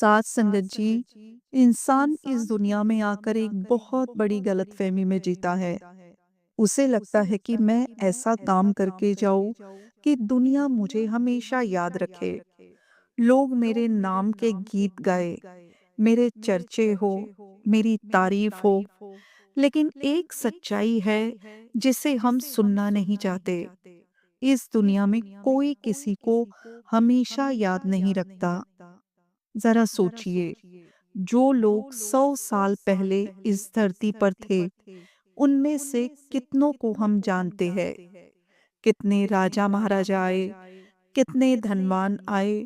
साथ संगत जी, इंसान इस दुनिया में आकर एक बहुत बड़ी गलतफहमी में जीता है। उसे लगता है कि मैं ऐसा काम करके जाऊं कि दुनिया मुझे हमेशा याद रखे, लोग मेरे नाम के गीत गाए, मेरे चर्चे हो, मेरी तारीफ हो। लेकिन एक सच्चाई है जिसे हम सुनना नहीं चाहते। इस दुनिया में कोई किसी को हमेशा याद नहीं रखता। जरा सोचिए, जो लोग 100 साल पहले इस धरती पर थे, उनमें से कितनों को हम जानते हैं। कितने राजा महाराजा आए, कितने धनवान आए,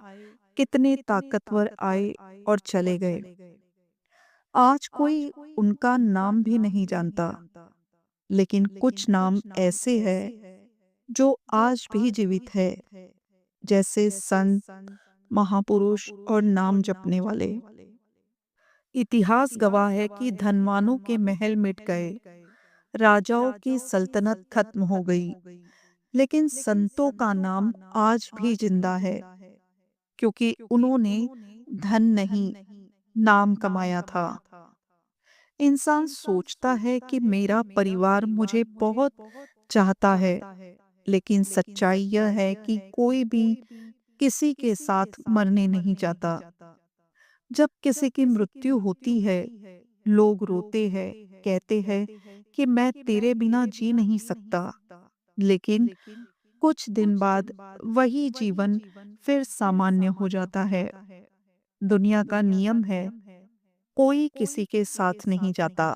कितने ताकतवर आए और चले गए। आज कोई उनका नाम भी नहीं जानता। लेकिन कुछ नाम ऐसे हैं जो आज भी जीवित है, जैसे संत, महापुरुष और नाम जपने वाले। इतिहास गवाह है कि धनवानों के महल मिट गए, राजाओं की सल्तनत खत्म हो गई, लेकिन संतों का नाम आज भी जिंदा है, क्योंकि उन्होंने धन नहीं, नाम कमाया था। इंसान सोचता है कि मेरा परिवार मुझे बहुत चाहता है, लेकिन सच्चाई यह है कि कोई भी किसी के साथ मरने नहीं चाहता। जब किसी की मृत्यु होती है, लोग रोते हैं, कहते हैं कि मैं तेरे बिना जी नहीं सकता। लेकिन कुछ दिन बाद वही जीवन फिर सामान्य हो जाता है। दुनिया का नियम है, कोई किसी के साथ नहीं जाता।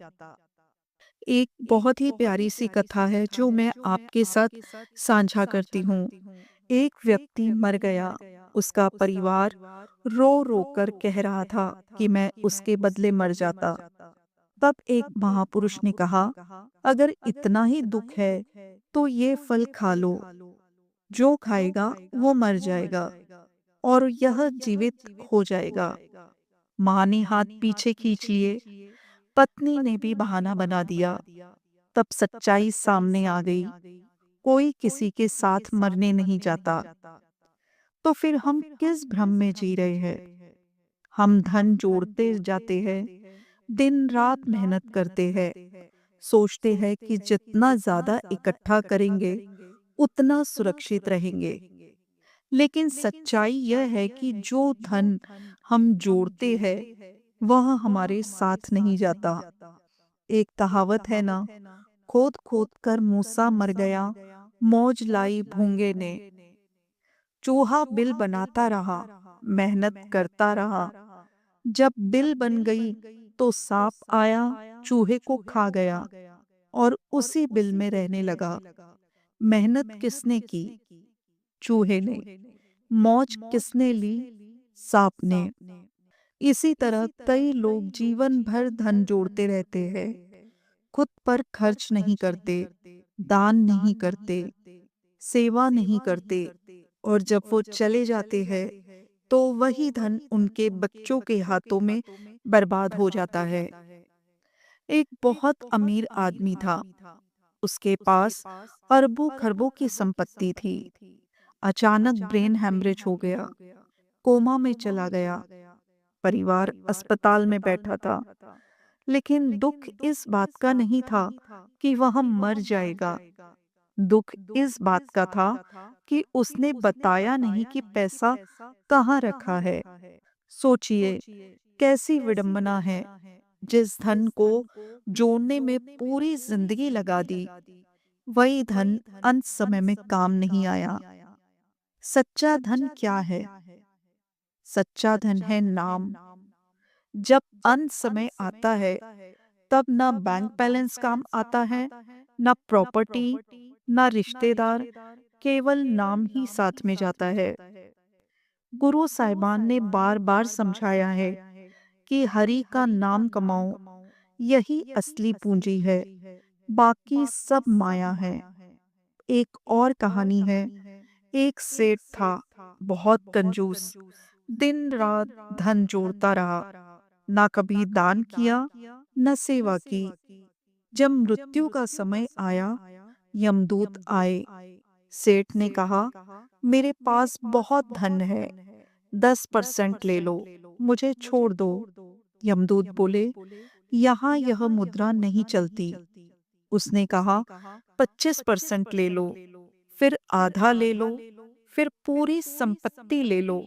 एक बहुत ही प्यारी सी कथा है जो मैं आपके साथ साझा करती हूँ। एक व्यक्ति मर गया। उसका परिवार रो रो कर कह रहा था कि मैं उसके बदले मर जाता। तब एक महापुरुष ने कहा, अगर इतना ही दुख है तो ये फल खा लो। जो खाएगा वो मर जाएगा और यह जीवित हो जाएगा। माँ ने हाथ पीछे खींच लिए, पत्नी ने भी बहाना बना दिया। तब सच्चाई सामने आ गई, कोई किसी के साथ मरने नहीं जाता। तो फिर हम किस भ्रम में जी रहे हैं? हम धन जोड़ते जाते हैं, दिन रात मेहनत करते हैं, सोचते हैं कि जितना ज्यादा इकट्ठा करेंगे उतना सुरक्षित रहेंगे। लेकिन सच्चाई यह है कि जो धन हम जोड़ते हैं वह हमारे साथ नहीं जाता। एक कहावत है ना, खोद खोद कर मूसा मर गया, मौज लाई भूंगे ने। चूहा बिल बनाता रहा, मेहनत करता रहा। जब बिल बन गई तो सांप आया, चूहे को खा गया और उसी बिल में रहने लगा। मेहनत किसने की? चूहे ने। मौज किसने ली? सांप ने। इसी तरह कई लोग जीवन भर धन जोड़ते रहते हैं, खुद पर खर्च नहीं करते, दान नहीं करते, सेवा नहीं करते, और जब वो चले जाते हैं तो वही धन उनके बच्चों के हाथों में बर्बाद हो जाता है। एक बहुत अमीर आदमी था। उसके पास अरबों खरबों की संपत्ति थी। अचानक ब्रेन हैमरेज हो गया, कोमा में चला गया। परिवार अस्पताल में बैठा था। लेकिन दुख इस बात का नहीं था कि वह मर जाएगा। दुख इस बात का था कि उसने बताया नहीं कि पैसा कहाँ रखा है। सोचिए, कैसी विडंबना है। जिस धन को जोड़ने में पूरी जिंदगी लगा दी, वही धन अंत समय में काम नहीं आया। सच्चा धन क्या है? सच्चा धन है नाम। जब अंत समय आता है, तब ना बैंक बैलेंस काम आता है, ना प्रॉपर्टी, ना रिश्तेदार, केवल नाम ही साथ में जाता है। गुरु साहिबान ने बार बार समझाया है कि हरि का नाम कमाओ, यही असली पूंजी है, बाकी सब माया है। एक और कहानी है। एक सेठ था, बहुत कंजूस। दिन रात धन जोड़ता रहा, ना कभी दान किया, न सेवा की। जब मृत्यु का समय आया, यमदूत आए। सेठ ने कहा, मेरे पास बहुत धन है, 10% ले लो। मुझे छोड़ दो। यमदूत बोले, यहाँ यह मुद्रा नहीं चलती। उसने कहा, 25% ले लो, फिर आधा ले लो, फिर पूरी संपत्ति ले लो,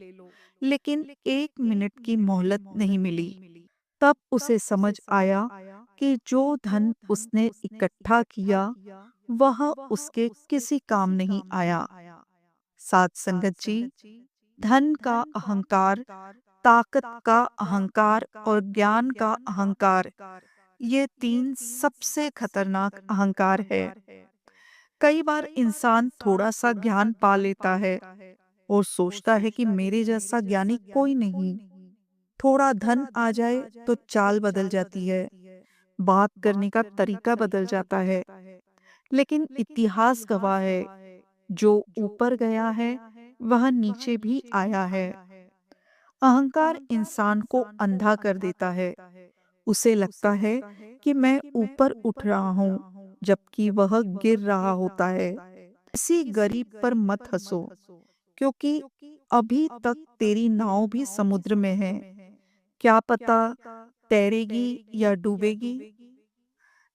लेकिन 1 मिनट की मोहलत नहीं मिली। तब उसे समझ आया कि जो धन उसने इकट्ठा किया वह उसके किसी काम नहीं आया। साध संगत जी, धन का अहंकार, ताकत का अहंकार और ज्ञान का अहंकार, ये तीन सबसे खतरनाक अहंकार है। कई बार इंसान थोड़ा सा ज्ञान पा लेता है और सोचता है कि मेरे जैसा ज्ञानी कोई नहीं। थोड़ा धन आ जाए तो चाल बदल जाती है, बात करने का तरीका बदल जाता है। लेकिन इतिहास गवाह है, जो ऊपर गया है वह नीचे भी आया है। अहंकार इंसान को अंधा कर देता है। उसे लगता है कि मैं ऊपर उठ रहा हूँ, जबकि वह गिर रहा होता है। किसी गरीब पर मत हंसो, क्योंकि अभी तक तेरी नाव भी समुद्र में है। क्या पता तैरेगी या डूबेगी।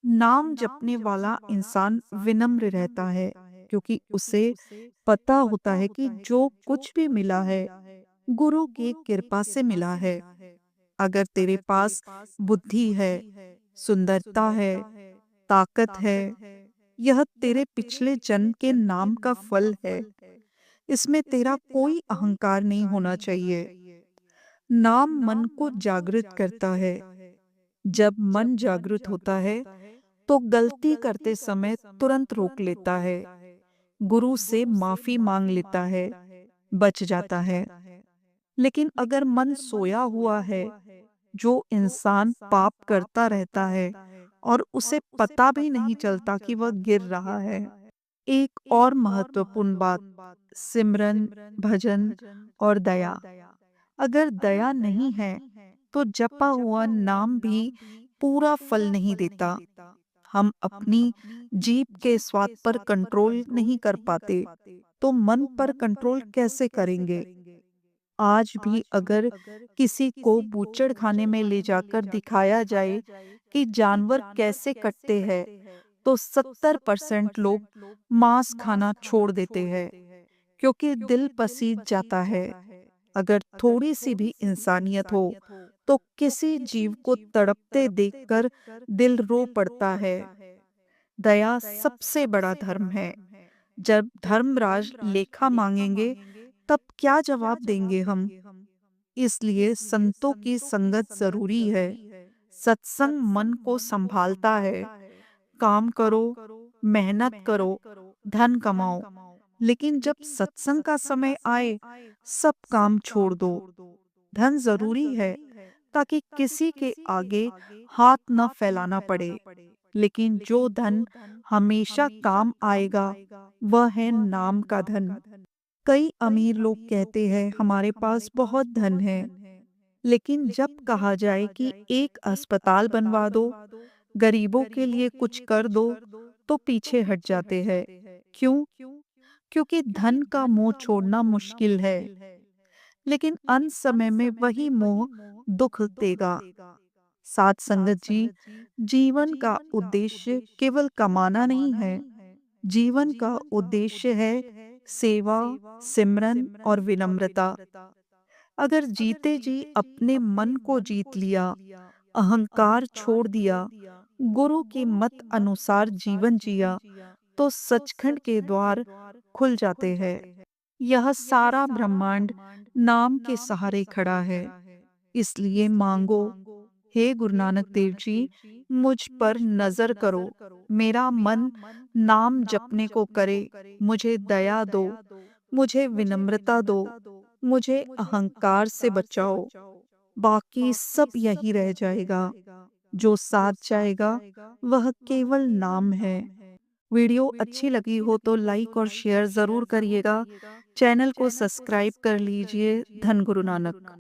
नाम जपने वाला इंसान विनम्र रहता है, क्योंकि उसे पता होता है कि जो कुछ भी मिला है गुरु की कृपा से मिला है। अगर तेरे पास बुद्धि है, सुंदरता है, ताकत है, यह तेरे पिछले जन्म के नाम का फल है। इसमें तेरा कोई अहंकार नहीं होना चाहिए। नाम मन को जागृत करता है। जब मन जागृत होता है तो गलती करते समय तुरंत रोक लेता है, गुरु से माफी मांग लेता है, बच जाता है। लेकिन अगर मन सोया हुआ है, जो इंसान पाप करता रहता है और उसे पता भी नहीं चलता कि वह गिर रहा है। एक और महत्वपूर्ण बात, सिमरन, भजन और दया। अगर दया नहीं है तो जपा हुआ नाम भी पूरा फल नहीं देता। हम अपनी जीभ के स्वाद पर कंट्रोल नहीं कर पाते, तो मन पर कंट्रोल कैसे करेंगे। आज भी अगर किसी को बूचड़ खाने में ले जाकर दिखाया जाए कि जानवर कैसे कटते हैं, तो 70% लोग मांस खाना छोड़ देते हैं, क्योंकि दिल पसीज जाता है। अगर थोड़ी सी भी इंसानियत हो तो किसी जीव को तड़पते देखकर दिल रो पड़ता है। दया सबसे बड़ा धर्म है। जब धर्मराज लेखा मांगेंगे तब क्या जवाब देंगे हम। इसलिए संतों की संगत जरूरी है। सत्संग मन को संभालता है। काम करो, मेहनत करो, धन कमाओ, लेकिन जब सत्संग का समय आए सब काम छोड़ दो। धन जरूरी है ताकि किसी के आगे हाथ न फैलाना पड़े, लेकिन जो धन हमेशा काम आएगा वह है नाम का धन। कई अमीर लोग कहते हैं हमारे पास बहुत धन है, लेकिन जब कहा जाए कि एक अस्पताल बनवा दो, गरीबों के लिए कुछ कर दो, तो पीछे हट जाते हैं। क्यों? क्योंकि धन का मोह छोड़ना मुश्किल है, लेकिन अंत समय में वही मोह दुख देगा। साथ संगत जी, जीवन का उद्देश्य केवल कमाना नहीं है। जीवन का उद्देश्य है सेवा, सिमरन और विनम्रता। अगर जीते जी अपने मन को जीत लिया, अहंकार छोड़ दिया, गुरु की मत अनुसार जीवन जिया, तो सचखंड के द्वार खुल जाते हैं। यह सारा ब्रह्मांड नाम के सहारे खड़ा है। इसलिए मांगो, हे गुरु नानक देव जी, मुझ पर नजर करो, मेरा मन नाम जपने को करे, मुझे दया दो, मुझे विनम्रता दो, मुझे अहंकार से बचाओ। बाकी सब यही रह जाएगा। जो साथ जाएगा वह केवल नाम है। वीडियो अच्छी लगी हो तो लाइक और शेयर जरूर करिएगा। चैनल को सब्सक्राइब कर लीजिए। धन गुरु नानक।